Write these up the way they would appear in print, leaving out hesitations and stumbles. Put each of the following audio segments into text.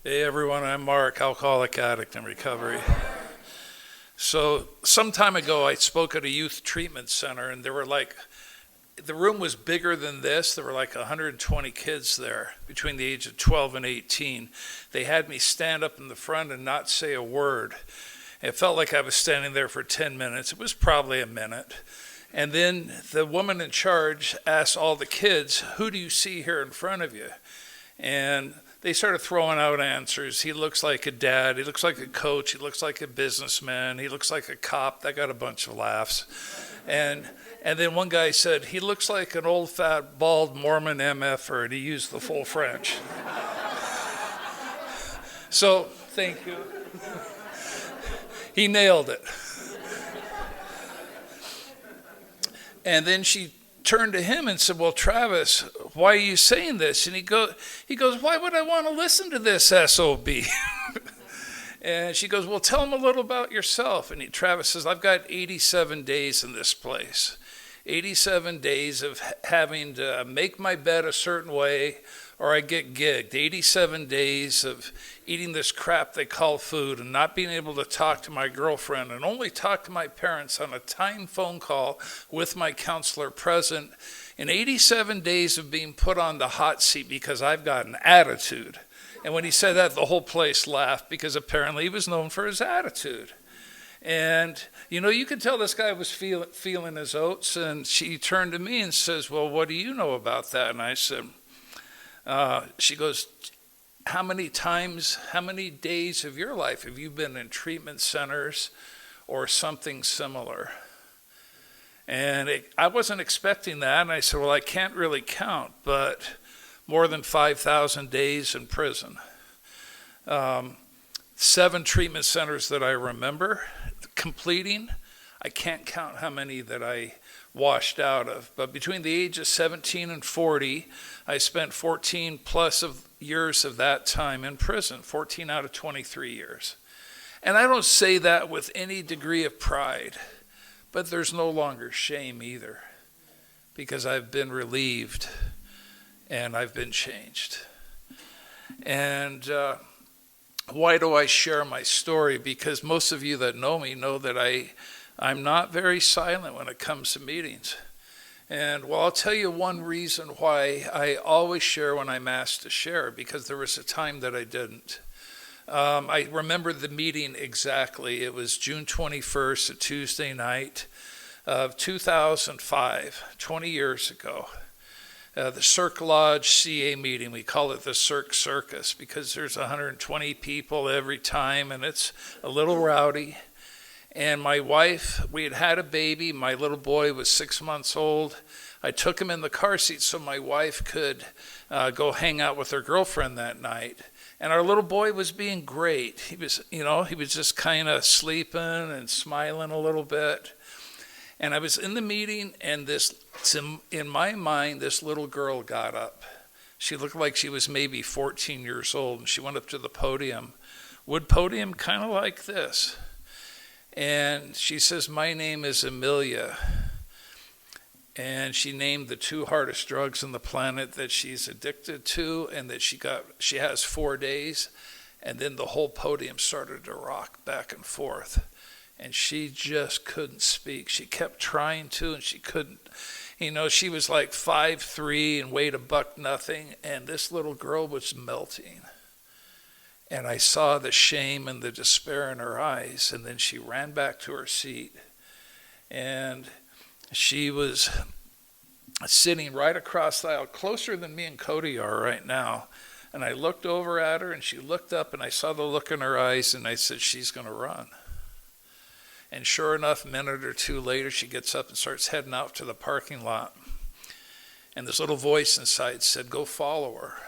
Hey everyone, I'm Mark, alcoholic addict in recovery. So, some time ago, I spoke at a youth treatment center, and the room was bigger than this. There were like 120 kids there between the age of 12 and 18. They had me stand up in the front and not say a word. It felt like I was standing there for 10 minutes. It was probably a minute. And then the woman in charge asked all the kids, "Who do you see here in front of you?" And they started throwing out answers. He looks like a dad. He looks like a coach. He looks like a businessman. He looks like a cop. That got a bunch of laughs. And and then one guy said, "He looks like an old, fat, bald Mormon MFer." And he used the full French. So, thank you. He nailed it. And then she turned to him and said, "Well, Travis, why are you saying this?" And he goes, "Why would I want to listen to this SOB?" And she goes, "Well, tell him a little about yourself." And Travis says, "I've got 87 days in this place. 87 days of having to make my bed a certain way or I get gigged. 87 days of eating this crap they call food and not being able to talk to my girlfriend and only talk to my parents on a timed phone call with my counselor present. And 87 days of being put on the hot seat because I've got an attitude." And when he said that, the whole place laughed because apparently he was known for his attitude. And, you could tell this guy was feeling his oats. And she turned to me and says, "Well, what do you know about that?" And I said, she goes, how many days of your life have you been in treatment centers or something similar?" And I wasn't expecting that. And I said, "Well, I can't really count, but more than 5,000 days in prison. 7 treatment centers that I remember completing. I can't count how many that I washed out of. But between the age of 17 and 40, I spent 14 plus of years of that time in prison, 14 out of 23 years. And I don't say that with any degree of pride, but there's no longer shame either, because I've been relieved and I've been changed. And why do I share my story? Because most of you that know me know that I'm not very silent when it comes to meetings. And well, I'll tell you one reason why I always share when I'm asked to share, because there was a time that I didn't. I remember the meeting exactly. It was June 21st, a Tuesday night of 2005, 20 years ago. The Cirque Lodge CA meeting. We call it the Cirque Circus because there's 120 people every time and it's a little rowdy. And my wife, we had had a baby. My little boy was 6 months old. I took him in the car seat so my wife could go hang out with her girlfriend that night. And our little boy was being great. He was just kind of sleeping and smiling a little bit. And I was in the meeting, and in my mind, this little girl got up. She looked like she was maybe 14 years old, and she went up to the podium, wood podium kind of like this. And she says, "My name is Amelia." And she named the 2 hardest drugs on the planet that she's addicted to, and that she has 4 days. And then the whole podium started to rock back and forth. And she just couldn't speak. She kept trying to, and she couldn't. She was like 5'3" and weighed $1 nothing, and this little girl was melting. And I saw the shame and the despair in her eyes, and then she ran back to her seat. And she was sitting right across the aisle, closer than me and Cody are right now. And I looked over at her, and she looked up, and I saw the look in her eyes, and I said, "She's going to run." And sure enough, a minute or two later, she gets up and starts heading out to the parking lot. And this little voice inside said, "Go follow her."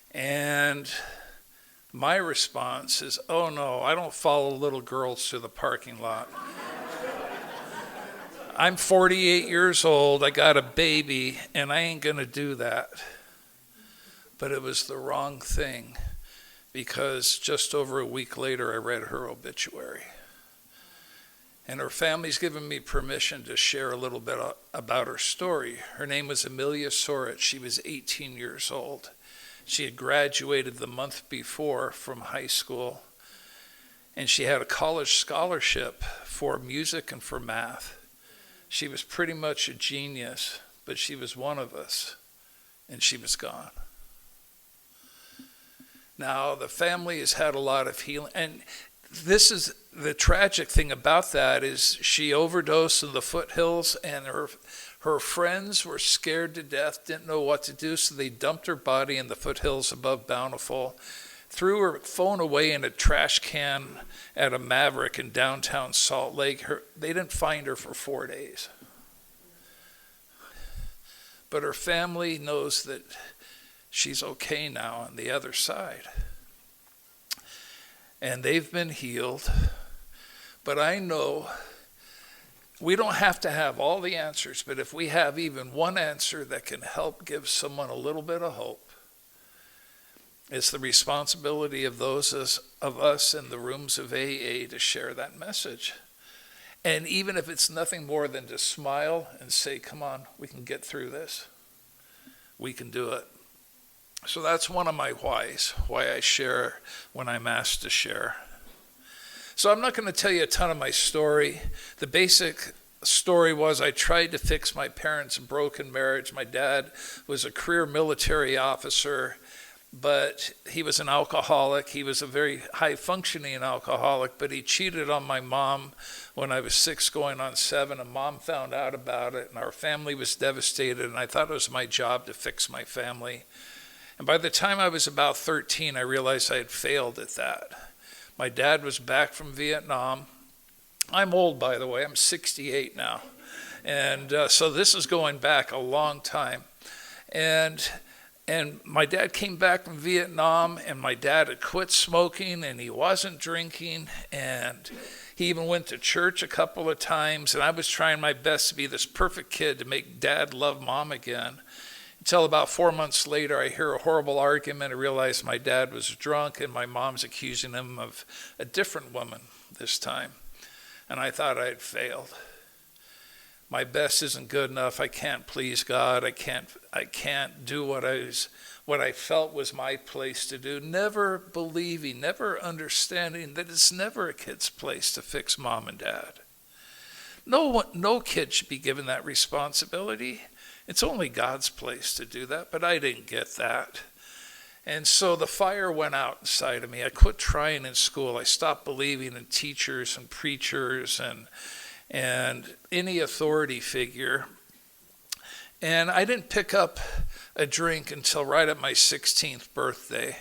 And my response is, "Oh no, I don't follow little girls to the parking lot. I'm 48 years old, I got a baby, and I ain't gonna do that." But it was the wrong thing, because just over a week later, I read her obituary. And her family's given me permission to share a little bit about her story. Her name was Amelia Soret. She was 18 years old. She had graduated the month before from high school, and she had a college scholarship for music and for math. She was pretty much a genius, but she was one of us, and she was gone. Now, the family has had a lot of healing, and this is the tragic thing about that is she overdosed in the foothills, and her friends were scared to death, didn't know what to do, so they dumped her body in the foothills above Bountiful, threw her phone away in a trash can at a Maverick in downtown Salt Lake. They didn't find her for 4 days. But her family knows that she's okay now on the other side. And they've been healed. But I know we don't have to have all the answers, but if we have even one answer that can help give someone a little bit of hope, it's the responsibility of those of us in the rooms of AA to share that message. And even if it's nothing more than to smile and say, come on, we can get through this. We can do it. So that's one of my whys, why I share when I'm asked to share. So I'm not going to tell you a ton of my story. The basic story was I tried to fix my parents' broken marriage. My dad was a career military officer, but he was an alcoholic. He was a very high-functioning alcoholic, but he cheated on my mom when I was 6 going on 7, and Mom found out about it, and our family was devastated, and I thought it was my job to fix my family. And by the time I was about 13, I realized I had failed at that. My dad was back from Vietnam. I'm old, by the way. I'm 68 now. And so this is going back a long time. And my dad came back from Vietnam, and my dad had quit smoking, and he wasn't drinking, and he even went to church a couple of times, and I was trying my best to be this perfect kid to make Dad love Mom again. Until about 4 months later, I hear a horrible argument. I realize my dad was drunk, and my mom's accusing him of a different woman this time. And I thought I had failed. My best isn't good enough. I can't please God. I can't do what I felt was my place to do. Never believing, never understanding that it's never a kid's place to fix Mom and Dad. No kid should be given that responsibility. It's only God's place to do that, but I didn't get that. And so the fire went out inside of me. I quit trying in school. I stopped believing in teachers and preachers and any authority figure. And I didn't pick up a drink until right at my 16th birthday.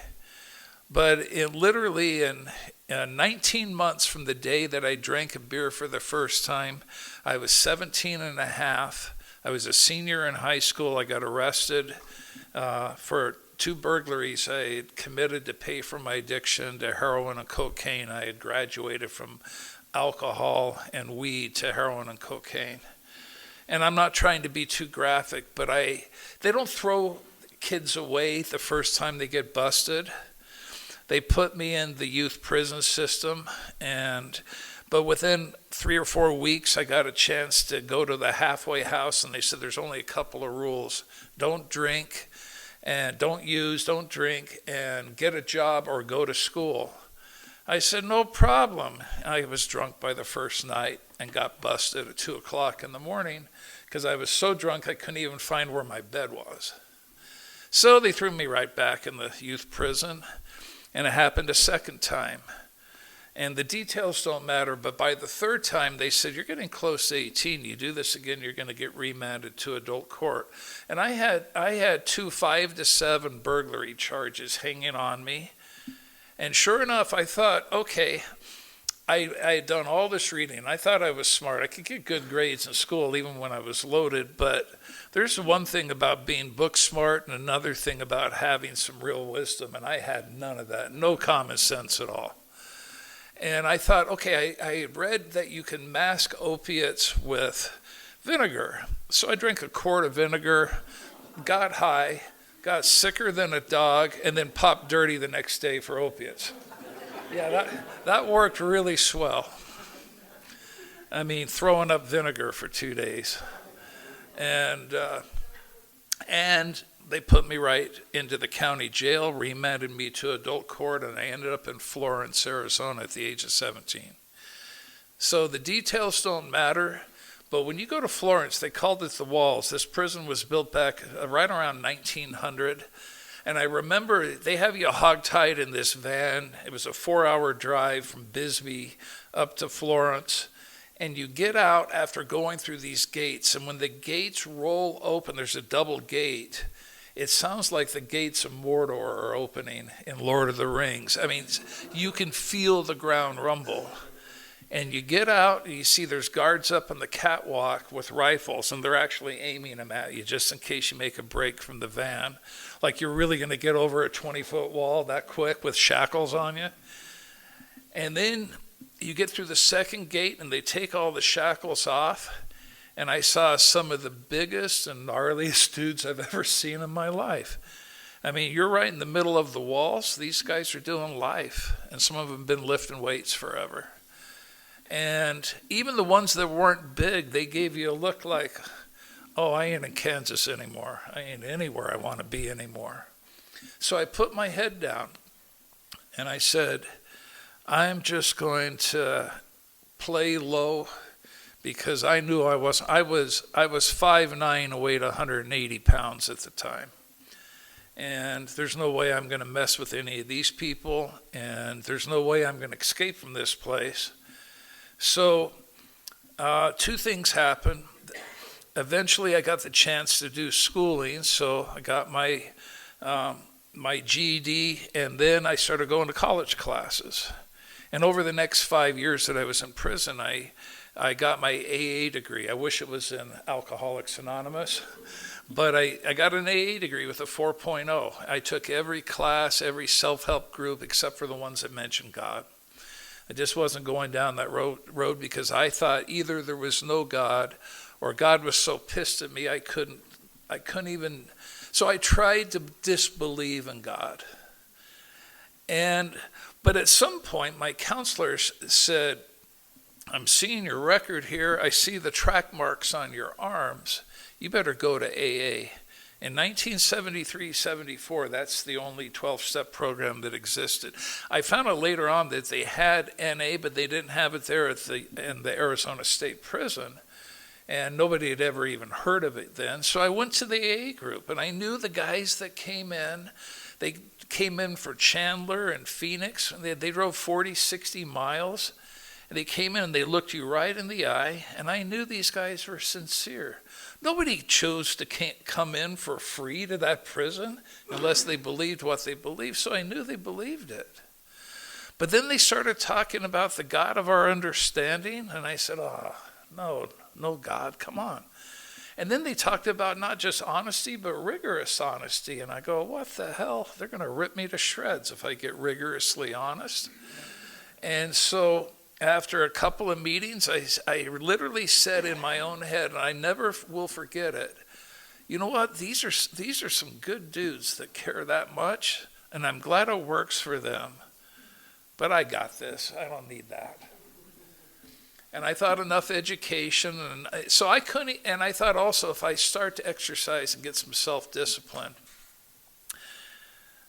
But literally in 19 months from the day that I drank a beer for the first time, I was 17 and a half. I was a senior in high school. I got arrested for 2 burglaries. I had committed to pay for my addiction to heroin and cocaine. I had graduated from alcohol and weed to heroin and cocaine. And I'm not trying to be too graphic, but they don't throw kids away the first time they get busted. They put me in the youth prison system, but within 3 or 4 weeks, I got a chance to go to the halfway house, and they said there's only a couple of rules. Don't drink, and don't use, don't drink, and get a job or go to school. I said, no problem. I was drunk by the first night and got busted at 2 o'clock in the morning because I was so drunk I couldn't even find where my bed was. So they threw me right back in the youth prison, and it happened a second time. And the details don't matter, but by the third time, they said, you're getting close to 18. You do this again, you're going to get remanded to adult court. And I had 2 5 to 7 burglary charges hanging on me. And sure enough, I thought, okay, I had done all this reading. I thought I was smart. I could get good grades in school even when I was loaded. But there's one thing about being book smart and another thing about having some real wisdom. And I had none of that, no common sense at all. And I thought, okay, I had read that you can mask opiates with vinegar. So I drank a quart of vinegar, got high, got sicker than a dog, and then popped dirty the next day for opiates. Yeah, that worked really swell. I mean, throwing up vinegar for 2 days. And they put me right into the county jail, remanded me to adult court, and I ended up in Florence, Arizona at the age of 17. So the details don't matter, but when you go to Florence, they called it the Walls. This prison was built back right around 1900. And I remember they have you hogtied in this van. It was a 4-hour drive from Bisbee up to Florence. And you get out after going through these gates. And when the gates roll open, there's a double gate. It sounds like the gates of Mordor are opening in Lord of the Rings. I mean, you can feel the ground rumble. And you get out, and you see there's guards up on the catwalk with rifles, and they're actually aiming them at you just in case you make a break from the van. Like you're really going to get over a 20-foot wall that quick with shackles on you. And then you get through the second gate, and they take all the shackles off. And I saw some of the biggest and gnarliest dudes I've ever seen in my life. I mean, you're right in the middle of the walls. These guys are doing life, and some of them have been lifting weights forever. And even the ones that weren't big, they gave you a look like, oh, I ain't in Kansas anymore. I ain't anywhere I want to be anymore. So I put my head down and I said, I'm just going to play low because I knew I was 5'9", and weighed 180 pounds at the time. And there's no way I'm going to mess with any of these people, and there's no way I'm going to escape from this place. So 2 things happened. Eventually, I got the chance to do schooling, so I got my GED, and then I started going to college classes. And over the next 5 years that I was in prison, I got my AA degree. I wish it was in Alcoholics Anonymous, but I got an AA degree with a 4.0. I took every class, every self-help group, except for the ones that mentioned God. I just wasn't going down that road because I thought either there was no God or God was so pissed at me I couldn't even. So I tried to disbelieve in God. But at some point my counselors said, I'm seeing your record here. I see the track marks on your arms. You better go to AA. In 1973-74, that's the only 12-step program that existed. I found out later on that they had NA, but they didn't have it there in the Arizona State Prison, and nobody had ever even heard of it then. So I went to the AA group, and I knew the guys that came in. They came in for Chandler and Phoenix, and they drove 40, 60 miles, and they came in and they looked you right in the eye, and I knew these guys were sincere. Nobody chose to come in for free to that prison unless they believed what they believed, so I knew they believed it. But then they started talking about the God of our understanding, and I said, no God, come on. And then they talked about not just honesty, but rigorous honesty, and I go, what the hell? They're going to rip me to shreds if I get rigorously honest. And so after a couple of meetings, I literally said in my own head, and I never will forget it, you know what, these are some good dudes that care that much, and I'm glad it works for them, but I got this. I don't need that. And I thought enough education, and so I couldn't, and I thought also if I start to exercise and get some self-discipline.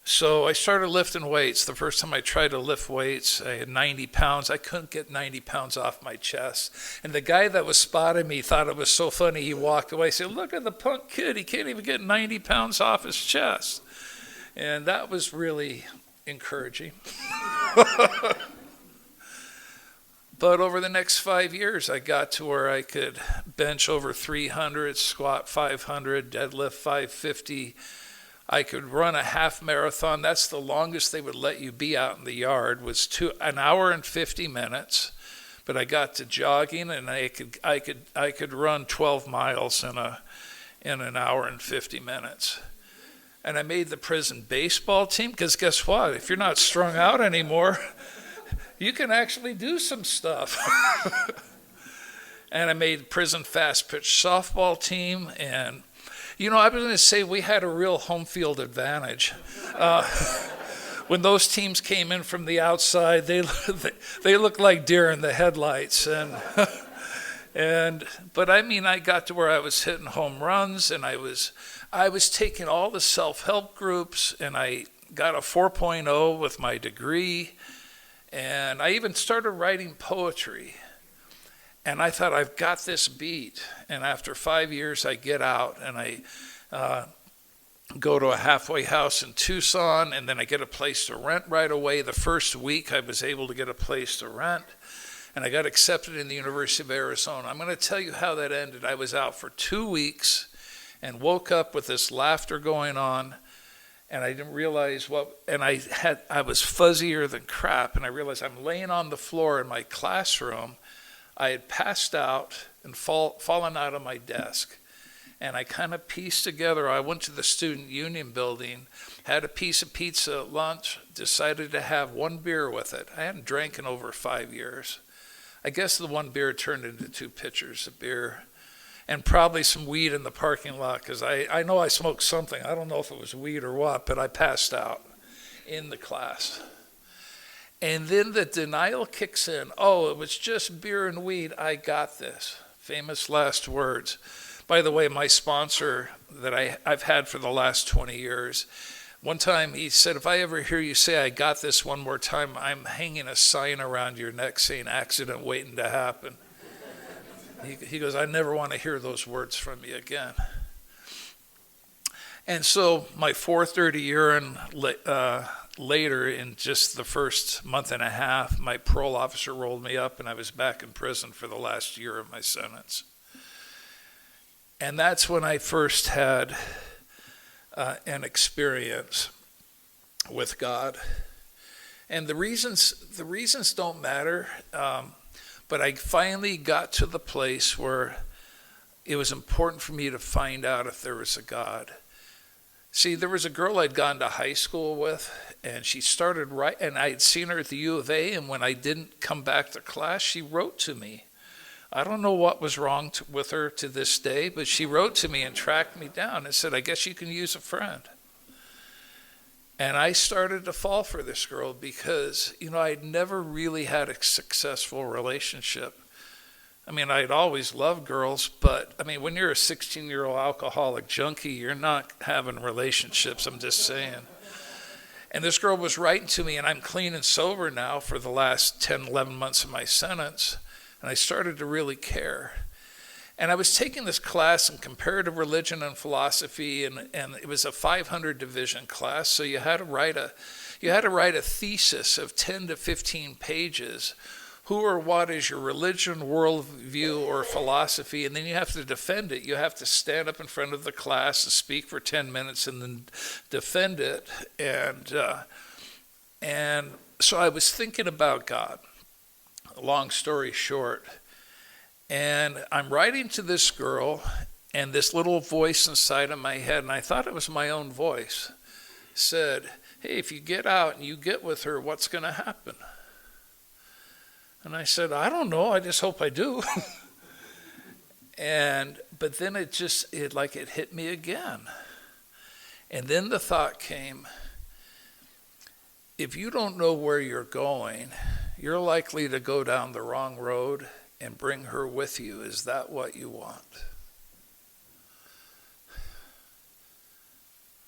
So I started lifting weights. The first time I tried to lift weights, I had 90 pounds. I couldn't get 90 pounds off my chest. And the guy that was spotting me thought it was so funny. He walked away. He said, look at the punk kid. He can't even get 90 pounds off his chest. And that was really encouraging. But over the next 5 years, I got to where I could bench over 300, squat 500, deadlift 550. I could run a half marathon. That's the longest they would let you be out in the yard, was 1 hour and 50 minutes. But I got to jogging, and I could run 12 miles in an hour and 50 minutes. And I made the prison baseball team, because guess what? If you're not strung out anymore, you can actually do some stuff. And I made prison fast pitch softball team, and you know, I was going to say we had a real home field advantage. When those teams came in from the outside, they looked like deer in the headlights, and But I mean, I got to where I was hitting home runs, and I was taking all the self-help groups, and I got a 4.0 with my degree, and I even started writing poetry. And I thought, I've got this beat. And after 5 years, I get out and I go to a halfway house in Tucson, and then I get a place to rent right away. The first week, I was able to get a place to rent, and I got accepted in the University of Arizona. I'm going to tell you how that ended. I was out for 2 weeks and woke up with this laughter going on, and I didn't realize what, and I was fuzzier than crap, and I realized I'm laying on the floor in my classroom. I had passed out and fallen out of my desk. And I kind of pieced together, I went to the Student Union building, had a piece of pizza at lunch, decided to have one beer with it. I hadn't drank in over 5 years. I guess the one beer turned into 2 pitchers of beer, and probably some weed in the parking lot, because I know I smoked something. I don't know if it was weed or what, but I passed out in the class. And then the denial kicks in. Oh, it was just beer and weed. I got this. Famous last words. By the way, my sponsor that I've had for the last 20 years, one time he said, if I ever hear you say, I got this one more time, I'm hanging a sign around your neck saying accident waiting to happen. He goes, I never want to hear those words from you again. And so my 430 urine later, in just the first month and a half, my parole officer rolled me up and I was back in prison for the last year of my sentence. And that's when I first had an experience with God. And the reasons don't matter, but I finally got to the place where it was important for me to find out if there was a God. See, there was a girl I'd gone to high school with, and she started writing, and I had seen her at the U of A, and when I didn't come back to class, she wrote to me. I don't know what was wrong with her to this day, but she wrote to me and tracked me down and said, I guess you can use a friend. And I started to fall for this girl because, I'd never really had a successful relationship. I mean, I'd always loved girls, but, when you're a 16-year-old alcoholic junkie, you're not having relationships, I'm just saying. And this girl was writing to me, and I'm clean and sober now for the last 10, 11 months of my sentence. And I started to really care. And I was taking this class in comparative religion and philosophy, and it was a 500 division class. So you had to write a thesis of 10 to 15 pages. Who or what is your religion, worldview, or philosophy? And then you have to defend it. You have to stand up in front of the class and speak for 10 minutes and then defend it. And so I was thinking about God. Long story short, and I'm writing to this girl, and this little voice inside of my head, and I thought it was my own voice, said, hey, if you get out and you get with her, what's going to happen? And I said, I don't know, I just hope I do. But then it hit me again. And then the thought came, if you don't know where you're going, you're likely to go down the wrong road and bring her with you. Is that what you want?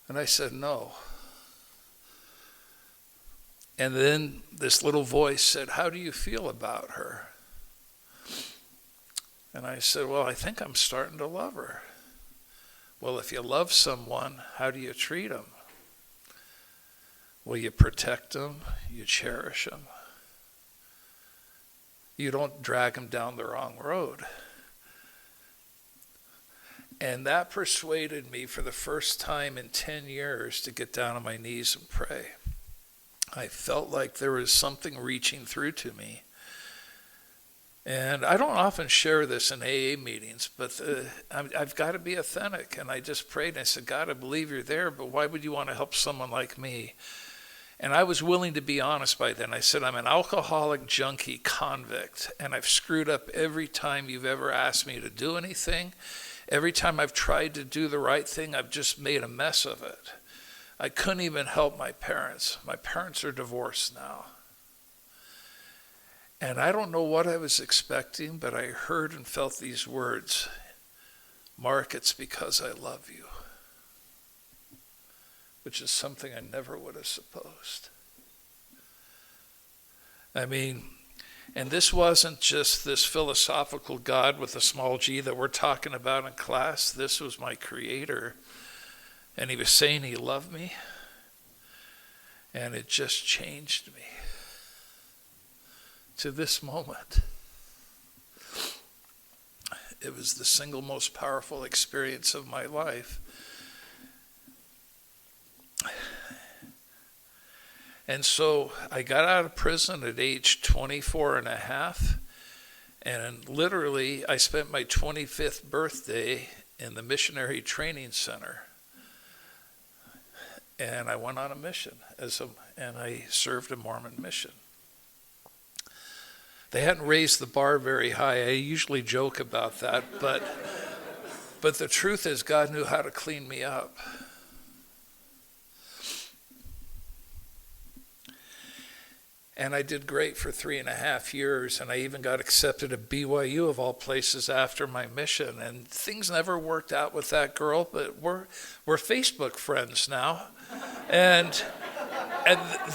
And I said, no. And then this little voice said, how do you feel about her? And I said, well, I think I'm starting to love her. Well, if you love someone, how do you treat them? Well, you protect them, you cherish them. You don't drag them down the wrong road. And that persuaded me for the first time in 10 years to get down on my knees and pray. I felt like there was something reaching through to me. And I don't often share this in AA meetings, but I've got to be authentic. And I just prayed and I said, God, I believe you're there, but why would you want to help someone like me? And I was willing to be honest by then. I said, I'm an alcoholic junkie convict, and I've screwed up every time you've ever asked me to do anything. Every time I've tried to do the right thing, I've just made a mess of it. I couldn't even help my parents. My parents are divorced now. And I don't know what I was expecting, but I heard and felt these words: Mark, it's because I love you. Which is something I never would have supposed. I mean, and this wasn't just this philosophical God with a small g that we're talking about in class. This was my Creator. And he was saying he loved me. And it just changed me to this moment. It was the single most powerful experience of my life. And so I got out of prison at age 24 and a half, and literally I spent my 25th birthday in the missionary training center. And I went on a mission, and I served a Mormon mission. They hadn't raised the bar very high. I usually joke about that, but the truth is God knew how to clean me up. And I did great for 3.5 years, and I even got accepted at BYU of all places after my mission. And things never worked out with that girl, but we're Facebook friends now. And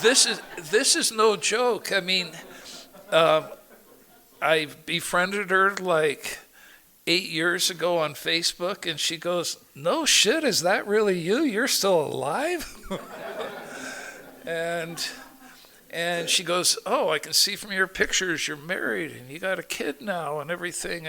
this is no joke. I mean, I befriended her like 8 years ago on Facebook, and she goes, "No shit, is that really you? You're still alive?" And she goes, "Oh, I can see from your pictures you're married and you got a kid now and everything."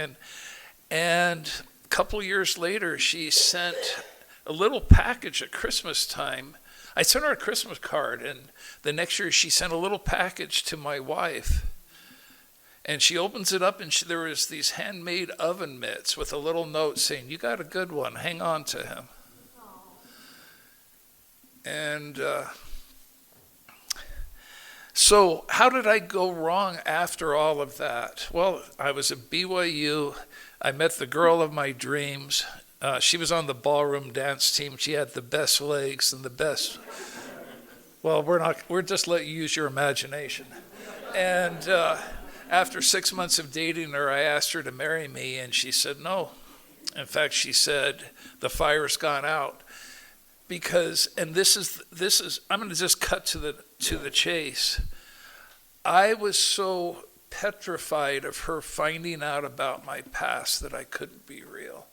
And a couple years later, she sent a little package at Christmas time. I sent her a Christmas card, and the next year she sent a little package to my wife. And she opens it up, and there was these handmade oven mitts with a little note saying, "You got a good one, hang on to him." And so how did I go wrong after all of that? Well, I was at BYU. I met the girl of my dreams. She was on the ballroom dance team. She had the best legs and the best. Well, we're just letting you use your imagination. And after 6 months of dating her, I asked her to marry me, and she said no. In fact, she said, "The fire's gone out." Because, and this is, I'm going to just cut to the chase. I was so petrified of her finding out about my past that I couldn't be real.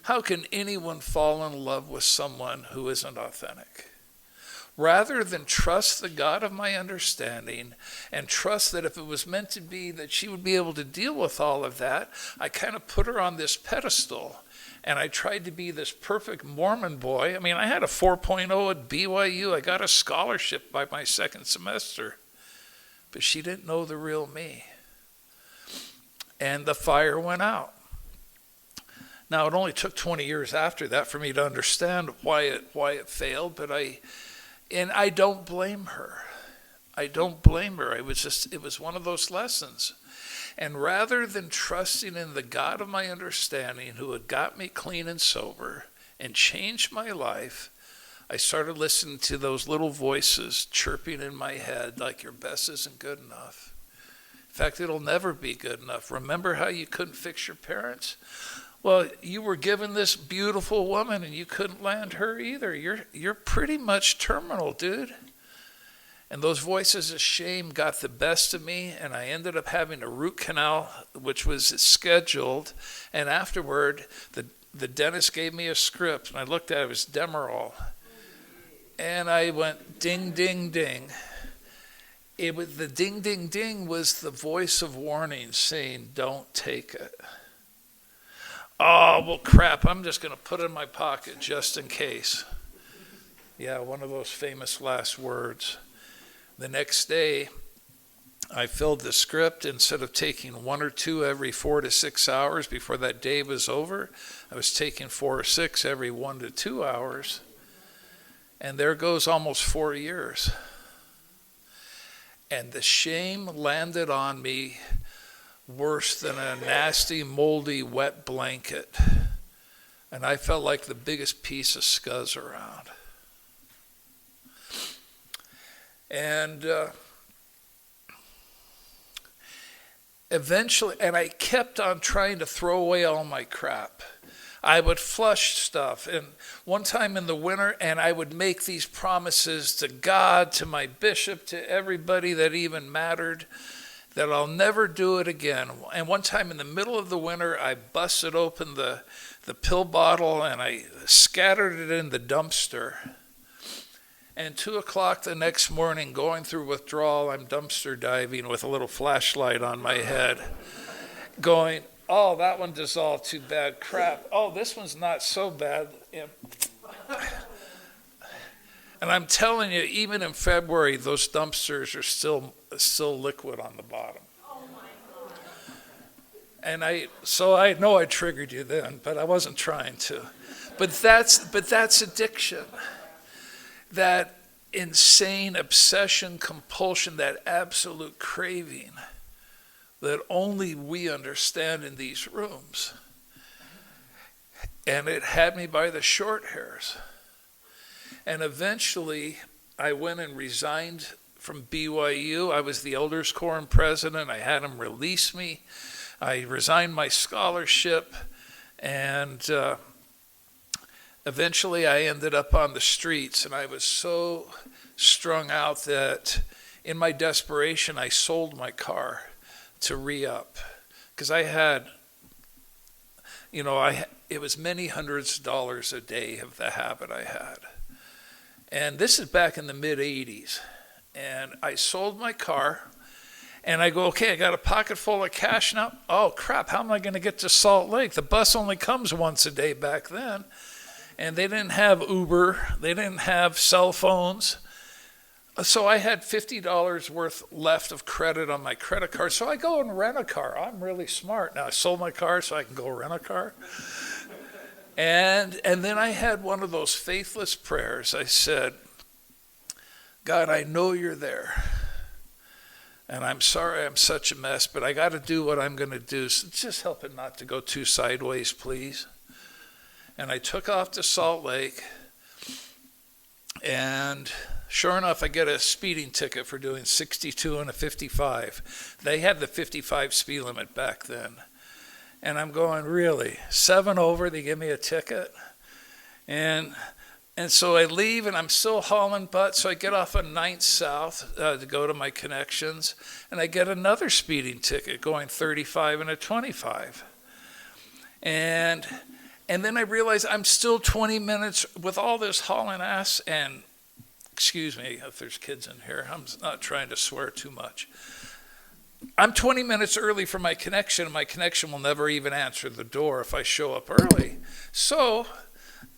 How can anyone fall in love with someone who isn't authentic? Rather than trust the God of my understanding and trust that if it was meant to be that she would be able to deal with all of that, I kind of put her on this pedestal. And I tried to be this perfect Mormon boy. I mean, I had a 4.0 at BYU. I got a scholarship by my second semester. But she didn't know the real me. And the fire went out. Now, it only took 20 years after that for me to understand why it failed, but I don't blame her. I don't blame her. It was one of those lessons. And rather than trusting in the God of my understanding who had got me clean and sober and changed my life, I started listening to those little voices chirping in my head like your best isn't good enough. In fact, it'll never be good enough. Remember how you couldn't fix your parents? Well, you were given this beautiful woman and you couldn't land her either. You're pretty much terminal, dude. And those voices of shame got the best of me, and I ended up having a root canal, which was scheduled. And afterward, the dentist gave me a script, and I looked at it, it was Demerol. And I went, ding, ding, ding. The ding, ding, ding was the voice of warning saying, don't take it. Oh, well, crap, I'm just going to put it in my pocket just in case. Yeah, one of those famous last words. The next day, I filled the script. Instead of taking 1 or 2 every 4 to 6 hours before that day was over, I was taking 4 or 6 every 1 to 2 hours. And there goes almost 4 years. And the shame landed on me worse than a nasty, moldy, wet blanket. And I felt like the biggest piece of scuzz around. And eventually, and I kept on trying to throw away all my crap. I would flush stuff. And one time in the winter, and I would make these promises to God, to my bishop, to everybody that even mattered, that I'll never do it again. And one time in the middle of the winter, I busted open the pill bottle and I scattered it in the dumpster. And 2 o'clock the next morning, going through withdrawal, I'm dumpster diving with a little flashlight on my head, going, oh, that one dissolved, too bad, crap. Oh, this one's not so bad. And I'm telling you, even in February, those dumpsters are still liquid on the bottom. Oh my God. And I know I triggered you then, but I wasn't trying to. But that's addiction. That insane obsession, compulsion, that absolute craving that only we understand in these rooms. And it had me by the short hairs. And eventually, I went and resigned from BYU. I was the elders quorum president. I had them release me. I resigned my scholarship, and eventually I ended up on the streets, and I was so strung out that in my desperation, I sold my car to re-up, because I had, it was many hundreds of dollars a day of the habit I had. And this is back in the mid-'80s. And I sold my car, and I go, okay, I got a pocket full of cash now. Oh, crap, how am I going to get to Salt Lake? The bus only comes once a day back then. And they didn't have Uber. They didn't have cell phones. So I had $50 worth left of credit on my credit card. So I go and rent a car. I'm really smart. Now I sold my car so I can go rent a car. And then I had one of those faithless prayers. I said, God, I know you're there. And I'm sorry I'm such a mess, but I got to do what I'm going to do. So just help it not to go too sideways, please. And I took off to Salt Lake. And sure enough, I get a speeding ticket for doing 62 and a 55. They had the 55 speed limit back then. And I'm going, really? 7 over, they give me a ticket? And so I leave, and I'm still hauling butt. So I get off on 9th South to go to my connections. And I get another speeding ticket going 35 and a 25. And then I realize I'm still 20 minutes with all this hauling ass, and excuse me if there's kids in here, I'm not trying to swear too much. I'm 20 minutes early for my connection, and my connection will never even answer the door if I show up early. So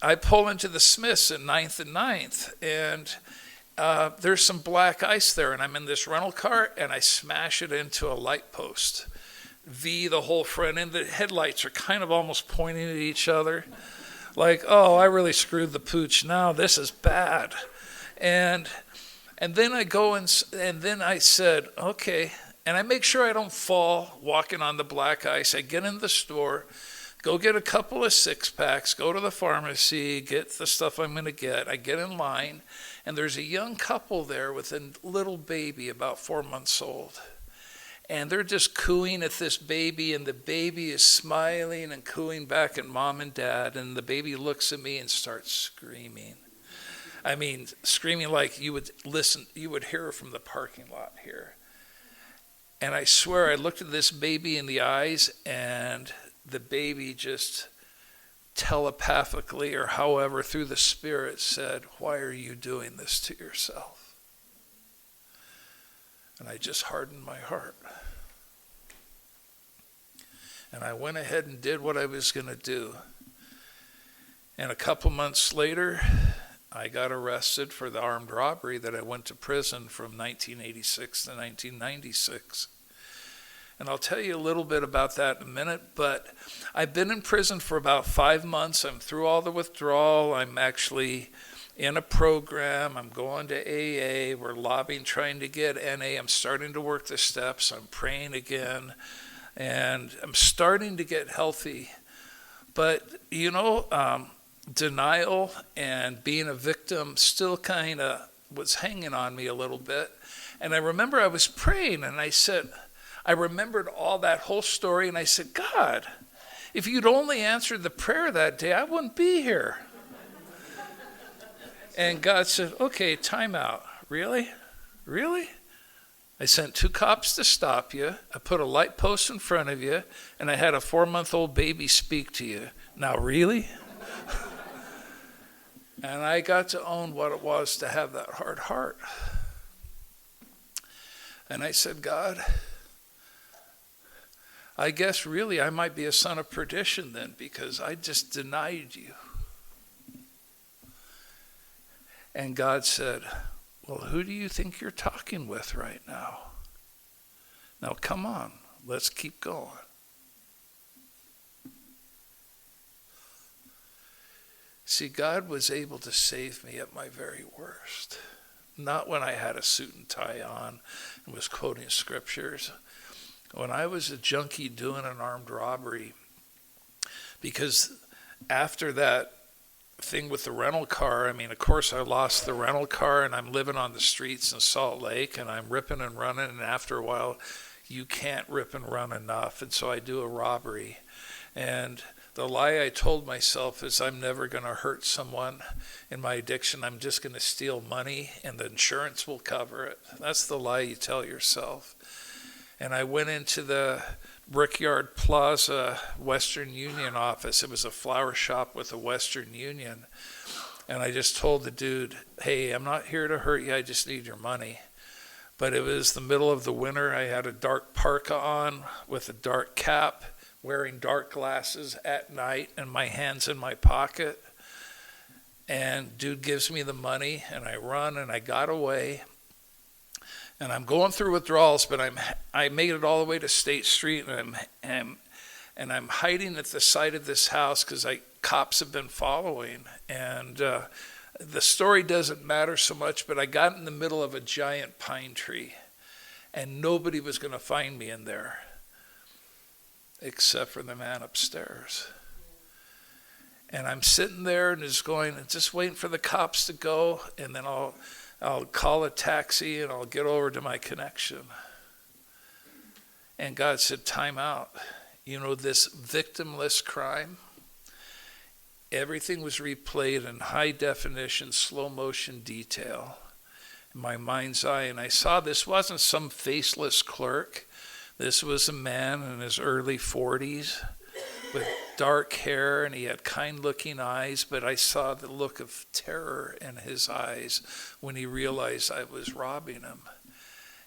I pull into the Smiths at 9th and 9th, and there's some black ice there, and I'm in this rental car, and I smash it into a light post. V the whole front end. The headlights are kind of almost pointing at each other. Like, oh, I really screwed the pooch now. This is bad. And then I go and then I said, okay. And I make sure I don't fall walking on the black ice. I get in the store, go get a couple of 6-packs, go to the pharmacy, get the stuff I'm going to get. I get in line, and there's a young couple there with a little baby about 4 months old. And they're just cooing at this baby, and the baby is smiling and cooing back at mom and dad, and the baby looks at me and starts screaming. I mean, screaming like you would hear her from the parking lot here. And I swear I looked at this baby in the eyes, and the baby just telepathically or however through the spirit said, why are you doing this to yourself? And I just hardened my heart. And I went ahead and did what I was going to do. And a couple months later, I got arrested for the armed robbery that I went to prison from 1986 to 1996. And I'll tell you a little bit about that in a minute, but I've been in prison for about 5 months. I'm through all the withdrawal. I'm actually in a program. I'm going to AA. We're lobbying, trying to get NA. I'm starting to work the steps. I'm praying again. And I'm starting to get healthy. But, denial and being a victim still kind of was hanging on me a little bit. And I remember I was praying, and I said, I remembered all that whole story, and I said, God, if you'd only answered the prayer that day, I wouldn't be here. And God said, okay, time out. Really? Really? I sent 2 cops to stop you. I put a light post in front of you, and I had a 4-month-old baby speak to you. Now, really? And I got to own what it was to have that hard heart. And I said, God, I guess really I might be a son of perdition then, because I just denied you. And God said, well, who do you think you're talking with right now? Now, come on, let's keep going. See, God was able to save me at my very worst. Not when I had a suit and tie on and was quoting scriptures. When I was a junkie doing an armed robbery, because after that thing with the rental car, I mean, of course I lost the rental car and I'm living on the streets in Salt Lake and I'm ripping and running, and after a while you can't rip and run enough, and so I do a robbery. And the lie I told myself is I'm never going to hurt someone in my addiction. I'm just going to steal money and the insurance will cover it. That's the lie you tell yourself. And I went into the Brickyard Plaza Western Union office. It was a flower shop with a Western Union. And I just told the dude, hey, I'm not here to hurt you. I just need your money. But it was the middle of the winter. I had a dark parka on with a dark cap, wearing dark glasses at night, and my hands in my pocket. And dude gives me the money, and I run, and I got away. And I'm going through withdrawals, but I made it all the way to State Street, and I'm hiding at the side of this house because cops have been following. And the story doesn't matter so much, but I got in the middle of a giant pine tree, and nobody was going to find me in there except for the man upstairs. And I'm sitting there and just waiting for the cops to go, and then I'll call a taxi and I'll get over to my connection. And God said, time out. You know, this victimless crime, everything was replayed in high definition, slow motion detail in my mind's eye. And I saw this wasn't some faceless clerk. This was a man in his early 40s with dark hair, and he had kind-looking eyes, but I saw the look of terror in his eyes when he realized I was robbing him.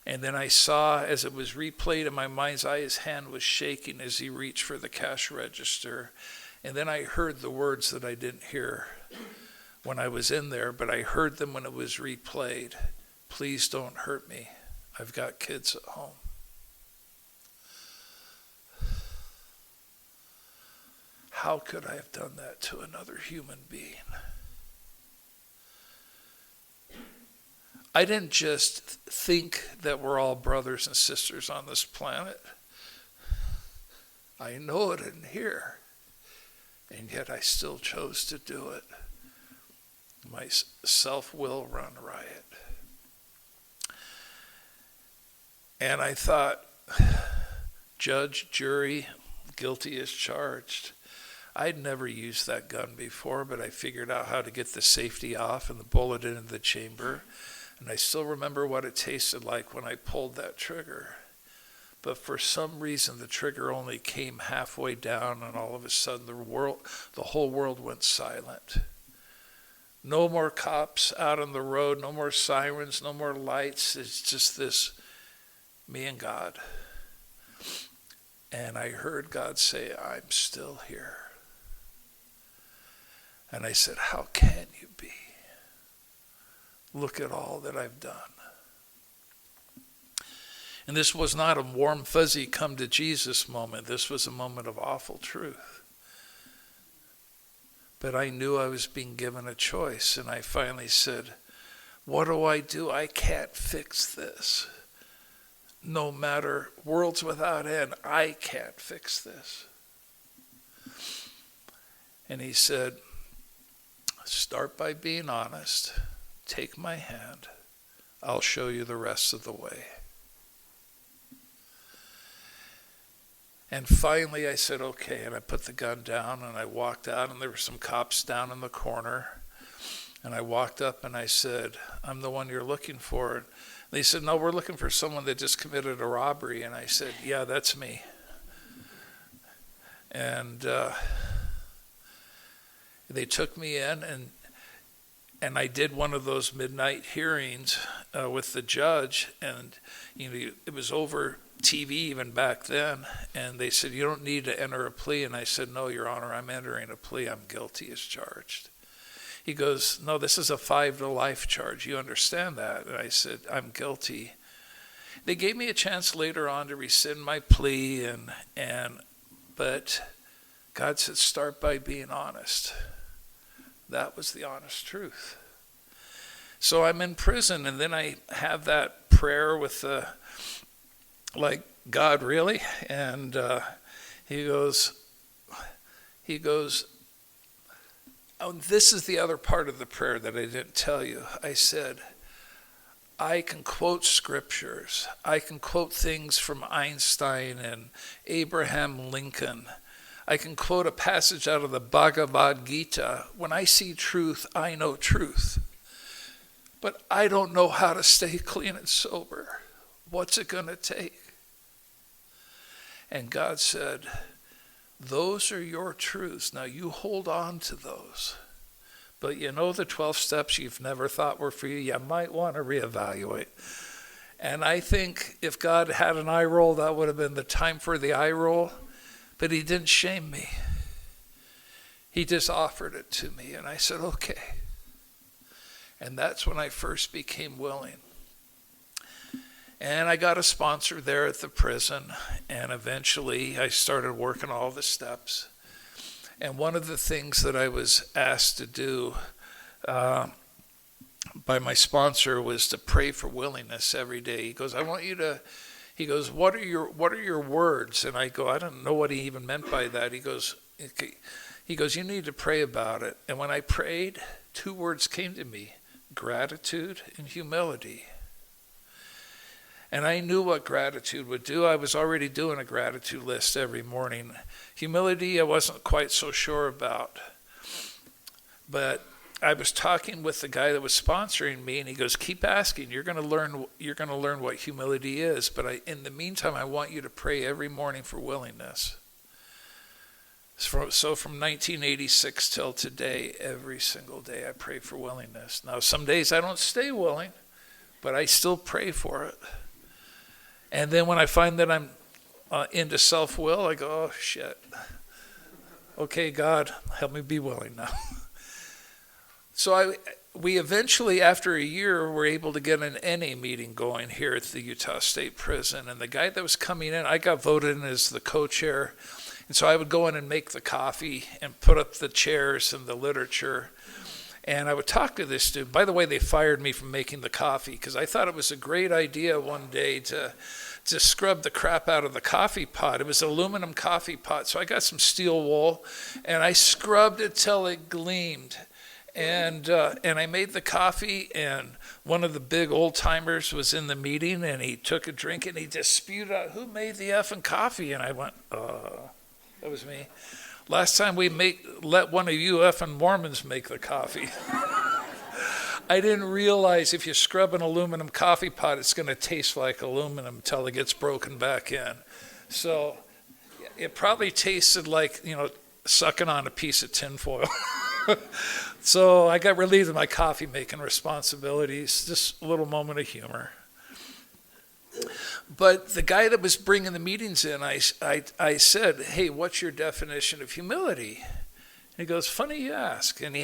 And then I saw, as it was replayed in my mind's eye, his hand was shaking as he reached for the cash register. And then I heard the words that I didn't hear when I was in there, but I heard them when it was replayed. Please don't hurt me. I've got kids at home. How could I have done that to another human being? I didn't just think that we're all brothers and sisters on this planet. I know it in here, and yet I still chose to do it. My self-will run riot. And I thought, judge, jury, guilty as charged. I'd never used that gun before, but I figured out how to get the safety off and the bullet into the chamber. And I still remember what it tasted like when I pulled that trigger. But for some reason, the trigger only came halfway down, and all of a sudden the whole world went silent. No more cops out on the road, no more sirens, no more lights. It's just this, me and God. And I heard God say, I'm still here. And I said, how can you be? Look at all that I've done. And this was not a warm, fuzzy come to Jesus moment. This was a moment of awful truth. But I knew I was being given a choice, and I finally said, what do? I can't fix this. No matter worlds without end, I can't fix this. And he said, start by being honest. Take my hand. I'll show you the rest of the way. And finally I said, okay, and I put the gun down and I walked out, and there were some cops down in the corner. And I walked up and I said, I'm the one you're looking for. And they said, no, we're looking for someone that just committed a robbery. And I said, yeah, that's me. And they took me in, and I did one of those midnight hearings with the judge, and it was over TV even back then, and they said, you don't need to enter a plea. And I said, no, Your Honor, I'm entering a plea. I'm guilty as charged. He goes, no, this is a 5 to life charge. You understand that? And I said, I'm guilty. They gave me a chance later on to rescind my plea, but God said, start by being honest. That was the honest truth. So I'm in prison, and then I have that prayer with God, really? And he goes, oh, this is the other part of the prayer that I didn't tell you. I said, I can quote scriptures. I can quote things from Einstein and Abraham Lincoln. I can quote a passage out of the Bhagavad Gita. When I see truth, I know truth. But I don't know how to stay clean and sober. What's it going to take? And God said, those are your truths. Now you hold on to those. But the 12 steps you've never thought were for you, you might want to reevaluate. And I think if God had an eye roll, that would have been the time for the eye roll. But he didn't shame me. He just offered it to me. And I said, okay. And that's when I first became willing. And I got a sponsor there at the prison. And eventually I started working all the steps. And one of the things that I was asked to do by my sponsor was to pray for willingness every day. He goes, I want you to, he goes, what are your words? And I go, I don't know what he even meant by that. He goes, you need to pray about it. And when I prayed, 2 words came to me, gratitude and humility. And I knew what gratitude would do. I was already doing a gratitude list every morning. Humility, I wasn't quite so sure about. But I was talking with the guy that was sponsoring me, and he goes, keep asking. You're going to learn what humility is. But in the meantime, I want you to pray every morning for willingness. So from 1986 till today, every single day I pray for willingness. Now, some days I don't stay willing, but I still pray for it. And then when I find that I'm into self-will, I go, oh, shit. Okay, God, help me be willing now. So we eventually, after a year, were able to get an NA meeting going here at the Utah State Prison. And the guy that was coming in, I got voted in as the co-chair. And so I would go in and make the coffee and put up the chairs and the literature. And I would talk to this dude. By the way, they fired me from making the coffee because I thought it was a great idea one day to scrub the crap out of the coffee pot. It was an aluminum coffee pot. So I got some steel wool and I scrubbed it till it gleamed. And I made the coffee, and one of the big old timers was in the meeting, and he took a drink and he just spewed out, who made the effing coffee? And I went, that was me. Last time we let one of you effing Mormons make the coffee. I didn't realize if you scrub an aluminum coffee pot, it's going to taste like aluminum until it gets broken back in. So it probably tasted like, sucking on a piece of tinfoil. So I got relieved of my coffee making responsibilities. Just a little moment of humor. But the guy that was bringing the meetings in, I said, hey, what's your definition of humility? And he goes, funny you ask. And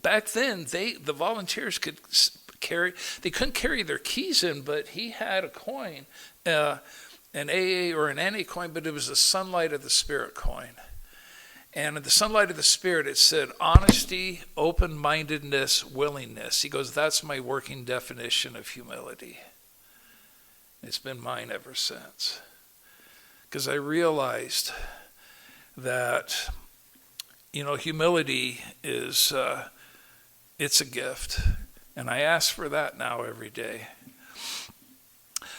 back then, the volunteers could they couldn't carry their keys in, but he had a coin, an AA or an NA coin, but it was the Sunlight of the Spirit coin. And in the Sunlight of the Spirit, it said honesty, open-mindedness, willingness. He goes, that's my working definition of humility. It's been mine ever since. Because I realized that, humility is, it's a gift. And I ask for that now every day.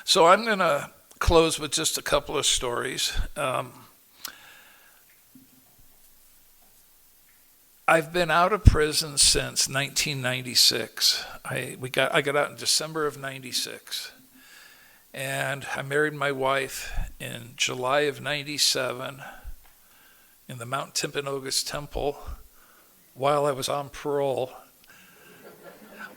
So I'm going to close with just a couple of stories. I've been out of prison since 1996. I got out in December of 96. And I married my wife in July of 97 in the Mount Timpanogos Temple while I was on parole.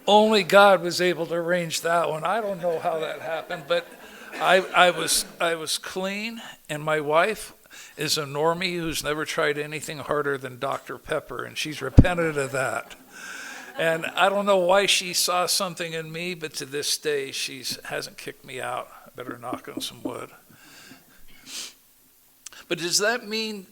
Only God was able to arrange that one. I don't know how that happened, but I was clean, and my wife is a normie who's never tried anything harder than Dr. Pepper, and she's repented of that. And I don't know why she saw something in me, but to this day, she hasn't kicked me out. I better knock on some wood. But does that mean,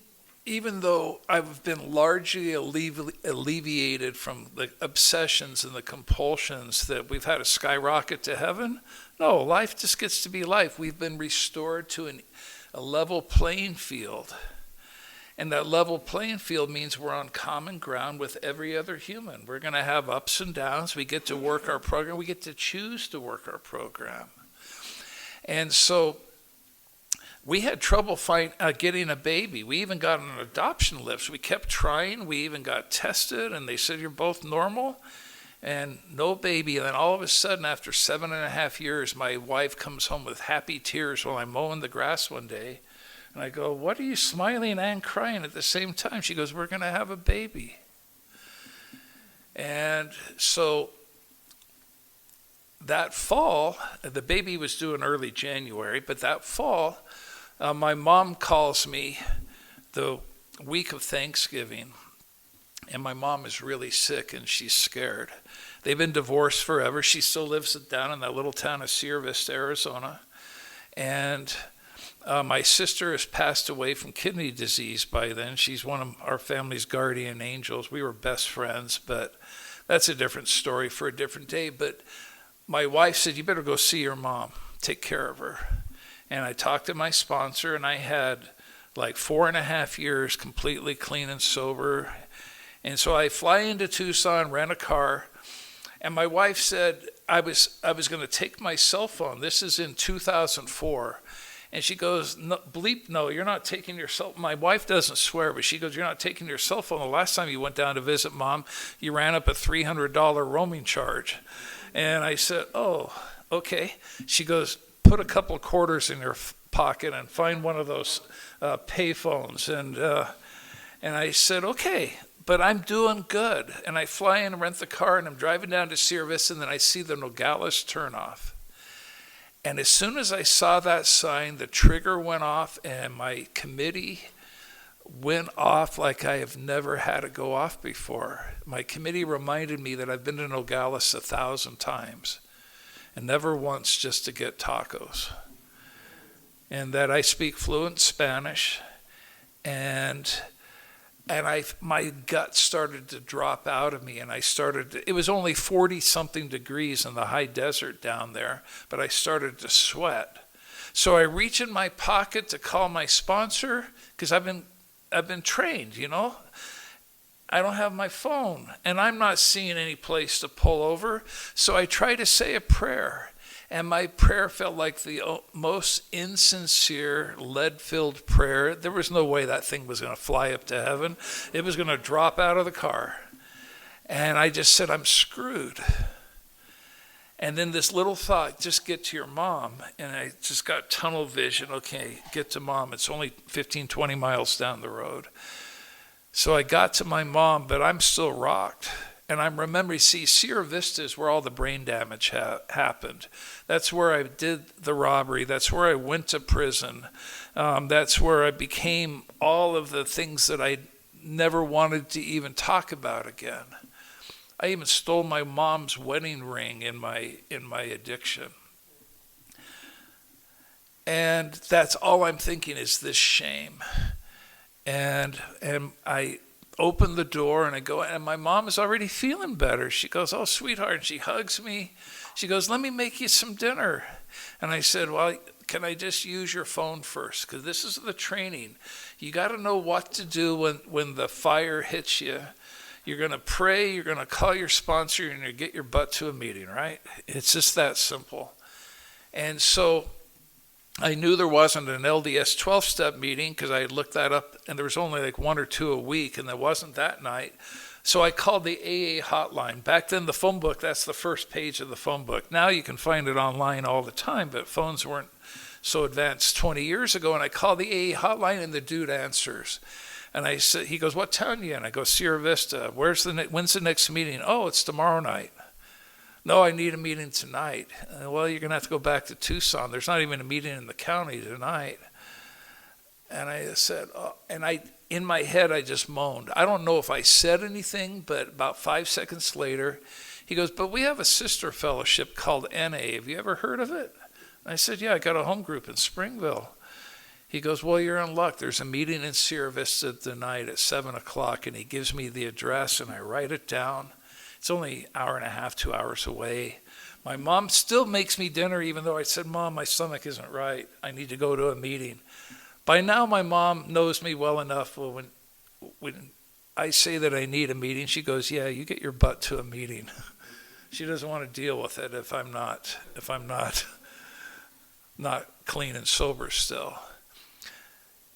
even though I've been largely alleviated from the obsessions and the compulsions, that we've had a skyrocket to heaven? No, life just gets to be life. We've been restored to a level playing field. And that level playing field means we're on common ground with every other human. We're going to have ups and downs. We get to work our program. We get to choose to work our program. And so we had trouble getting a baby. We even got on an adoption list. We kept trying. We even got tested, and they said, you're both normal, and no baby. And then all of a sudden, after 7.5 years, my wife comes home with happy tears while I'm mowing the grass one day. And I go, what are you smiling and crying at the same time? She goes, we're going to have a baby. And so that fall, the baby was due in early January, but that fall, my mom calls me the week of Thanksgiving, and my mom is really sick and she's scared. They've been divorced forever. She still lives down in that little town of Sierra Vista, Arizona. And my sister has passed away from kidney disease by then. She's one of our family's guardian angels. We were best friends, but that's a different story for a different day. But my wife said, you better go see your mom, take care of her. And I talked to my sponsor, and I had like 4.5 years completely clean and sober. And so I fly into Tucson, rent a car, and my wife said I was going to take my cell phone. This is in 2004. And she goes, no, bleep, no, you're not taking your cell phone. My wife doesn't swear, but she goes, you're not taking your cell phone. The last time you went down to visit Mom, you ran up a $300 roaming charge. And I said, oh, okay. She goes, put a couple of quarters in your pocket and find one of those pay phones. And I said, okay, but I'm doing good. And I fly in and rent the car, and I'm driving down to Sierra Vista, and then I see the Nogales turnoff. And as soon as I saw that sign, the trigger went off, and my committee went off like I have never had it go off before. My committee reminded me that I've been to Nogales 1,000 times, and never once just to get tacos. And that I speak fluent Spanish, and my gut started to drop out of me, and it was only 40-something degrees in the high desert down there, but I started to sweat. So I reach in my pocket to call my sponsor, because I've been trained, you know. I don't have my phone, and I'm not seeing any place to pull over, so I try to say a prayer. And my prayer felt like the most insincere, lead-filled prayer. There was no way that thing was going to fly up to heaven. It was going to drop out of the car. And I just said, I'm screwed. And then this little thought, just get to your mom. And I just got tunnel vision. Okay, get to Mom. It's only 15, 20 miles down the road. So I got to my mom, but I'm still rocked. And I'm remembering, Sierra Vista is where all the brain damage happened. That's where I did the robbery. That's where I went to prison. That's where I became all of the things that I never wanted to even talk about again. I even stole my mom's wedding ring in my addiction. And that's all I'm thinking is this shame. And I open the door and I go, and my mom is already feeling better. She goes, oh, sweetheart, and she hugs me. She goes, let me make you some dinner. And I said, well, can I just use your phone first? Because this is the training. You got to know what to do when the fire hits you. You're going to pray, you're going to call your sponsor, and you're going to get your butt to a meeting, right? It's just that simple. And so I knew there wasn't an LDS 12-step meeting because I had looked that up, and there was only like one or two a week, and there wasn't that night. So I called the AA hotline. Back then, the phone book, that's the first page of the phone book. Now you can find it online all the time, but phones weren't so advanced 20 years ago. And I called the AA hotline, and the dude answers. And I said, he goes, "What town are you in?" I go, "Sierra Vista." "When's the next meeting?" "Oh, it's tomorrow night." "No, I need a meeting tonight." "Well, you're going to have to go back to Tucson. There's not even a meeting in the county tonight." And I said, oh, and in my head, I just moaned. I don't know if I said anything, but about 5 seconds later, he goes, "But we have a sister fellowship called NA. Have you ever heard of it?" And I said, "Yeah, I got a home group in Springville." He goes, "Well, you're in luck. There's a meeting in Sierra Vista tonight at 7 o'clock, and he gives me the address, and I write it down. It's only an hour and a half, 2 hours away. My mom still makes me dinner, even though I said, "Mom, my stomach isn't right. I need to go to a meeting." By now, my mom knows me well enough. Well, when I say that I need a meeting, she goes, "Yeah, you get your butt to a meeting." She doesn't want to deal with it if I'm not clean and sober still.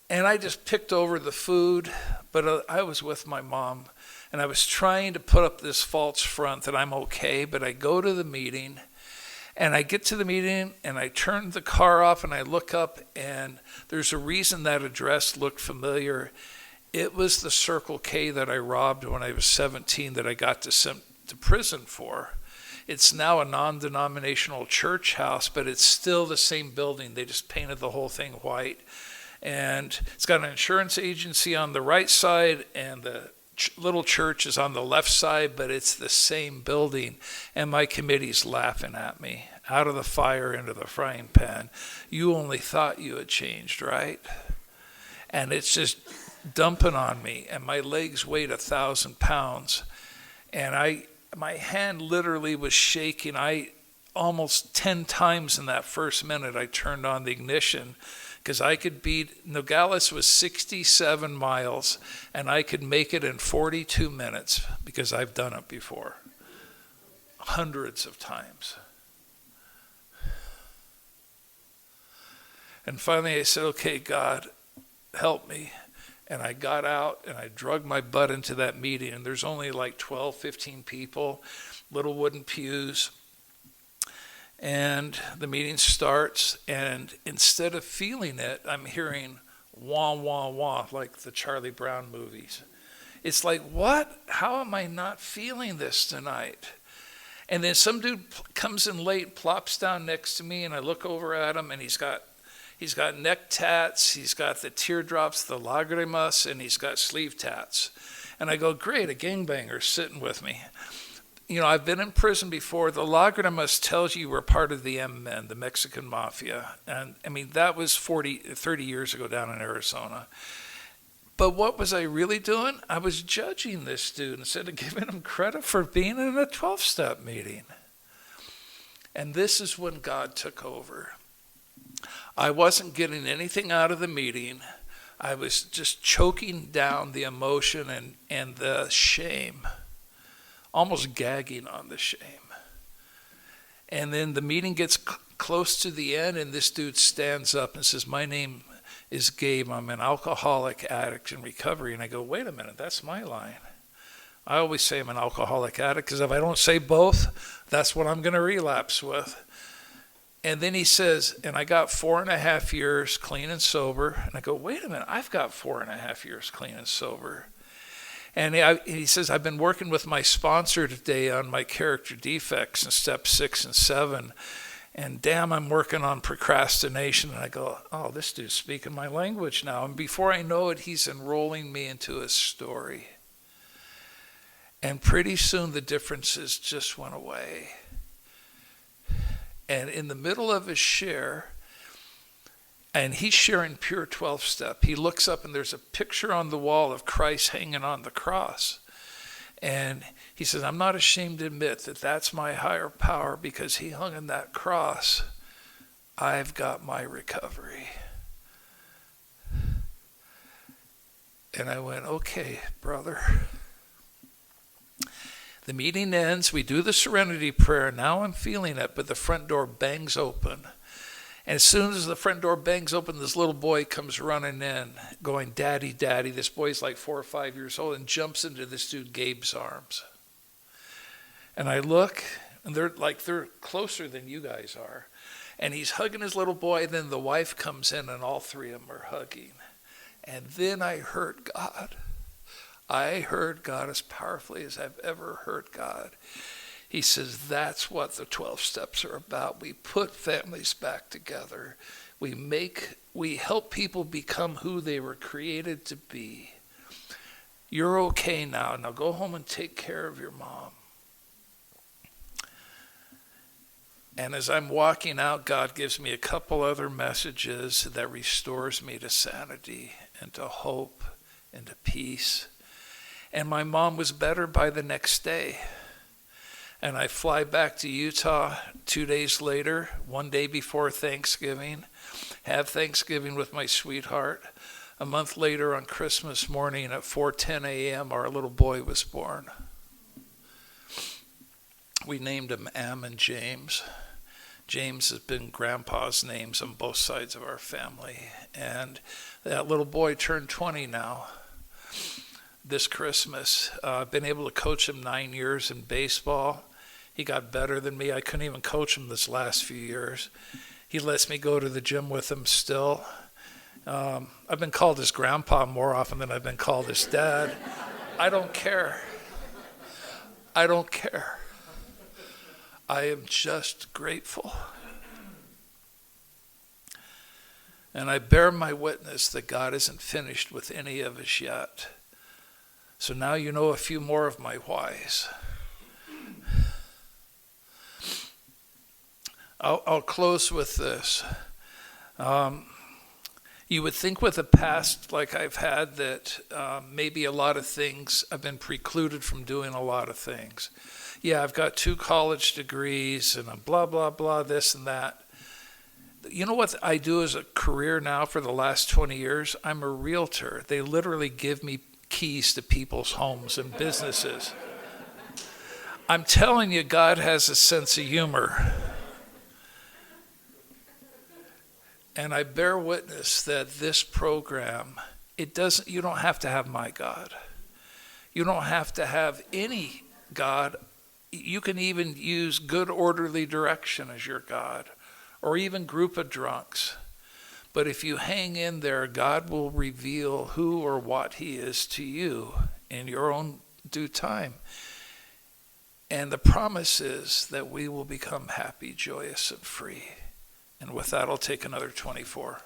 And I just picked over the food, but I was with my mom, and I was trying to put up this false front that I'm okay, but I go to the meeting, and I get to the meeting, and I turn the car off, and I look up, and there's a reason that address looked familiar. It was the Circle K that I robbed when I was 17 that I got to prison for. It's now a non-denominational church house, but it's still the same building. They just painted the whole thing white. And it's got an insurance agency on the right side, and the little church is on the left side, but it's the same building. And my committee's laughing at me. Out of the fire into the frying pan. You only thought you had changed, right? And it's just dumping on me, and my legs weighed 1,000 pounds. And my hand literally was shaking. I almost 10 times in that first minute I turned on the ignition, because I could beat, Nogales was 67 miles, and I could make it in 42 minutes because I've done it before, hundreds of times. And finally I said, "Okay, God, help me." And I got out, and I drug my butt into that meeting, and there's only like 12, 15 people, little wooden pews. And the meeting starts, and instead of feeling it, I'm hearing wah, wah, wah, like the Charlie Brown movies. It's like, what? How am I not feeling this tonight? And then some dude comes in late, plops down next to me, and I look over at him, and he's got neck tats, he's got the teardrops, the lagrimas, and he's got sleeve tats. And I go, "Great, a gangbanger's sitting with me." You know, I've been in prison before. The lagrimas tells you we're part of the M-Men, the Mexican mafia. And I mean, that was 30 years ago down in Arizona. But what was I really doing? I was judging this dude instead of giving him credit for being in a 12-step meeting. And this is when God took over. I wasn't getting anything out of the meeting. I was just choking down the emotion and the shame, almost gagging on the shame. And then the meeting gets close to the end, and this dude stands up and says, "My name is Gabe. I'm an alcoholic addict in recovery." And I go, "Wait a minute, that's my line. I always say I'm an alcoholic addict, because if I don't say both, that's what I'm going to relapse with." And then he says, "And I got 4.5 years clean and sober." And I go, "Wait a minute, I've got 4.5 years clean and sober." And he says, "I've been working with my sponsor today on my character defects in steps 6 and 7. And damn, I'm working on procrastination." And I go, "Oh, this dude's speaking my language now." And before I know it, he's enrolling me into his story. And pretty soon the differences just went away. And in the middle of his share, and he's sharing pure 12-step, he looks up and there's a picture on the wall of Christ hanging on the cross. And he says, "I'm not ashamed to admit that that's my higher power, because he hung on that cross. I've got my recovery." And I went, "Okay, brother." The meeting ends, we do the serenity prayer. Now I'm feeling it, but the front door bangs open. And as soon as the front door bangs open, this little boy comes running in, going, "Daddy, Daddy." This boy's like 4 or 5 years old and jumps into this dude Gabe's arms. And I look, and they're closer than you guys are. And he's hugging his little boy, and then the wife comes in, and all three of them are hugging. And then I heard God. I heard God as powerfully as I've ever heard God. He says, that's what the 12 steps are about. We put families back together. We help people become who they were created to be. You're okay now. Now go home and take care of your mom. And as I'm walking out, God gives me a couple other messages that restores me to sanity and to hope and to peace. And my mom was better by the next day. And I fly back to Utah 2 days later, one day before Thanksgiving, have Thanksgiving with my sweetheart. A month later on Christmas morning at 4:10 a.m., our little boy was born. We named him Ammon James. James has been Grandpa's names on both sides of our family. And that little boy turned 20 now. This Christmas, I've been able to coach him 9 years in baseball. He got better than me. I couldn't even coach him this last few years. He lets me go to the gym with him still. I've been called his grandpa more often than I've been called his dad. I don't care. I don't care. I am just grateful. And I bear my witness that God isn't finished with any of us yet. So now you know a few more of my whys. I'll close with this. You would think with a past like I've had that maybe a lot of things, I've been precluded from doing a lot of things. Yeah, I've got 2 college degrees and I'm blah, blah, blah, this and that. You know what I do as a career now for the last 20 years? I'm a realtor. They literally give me keys to people's homes and businesses. I'm telling you, God has a sense of humor. And I bear witness that this program, you don't have to have my God. You don't have to have any God. You can even use good orderly direction as your God, or even group of drunks. But if you hang in there, God will reveal who or what he is to you in your own due time. And the promise is that we will become happy, joyous, and free. And with that, I'll take another 24.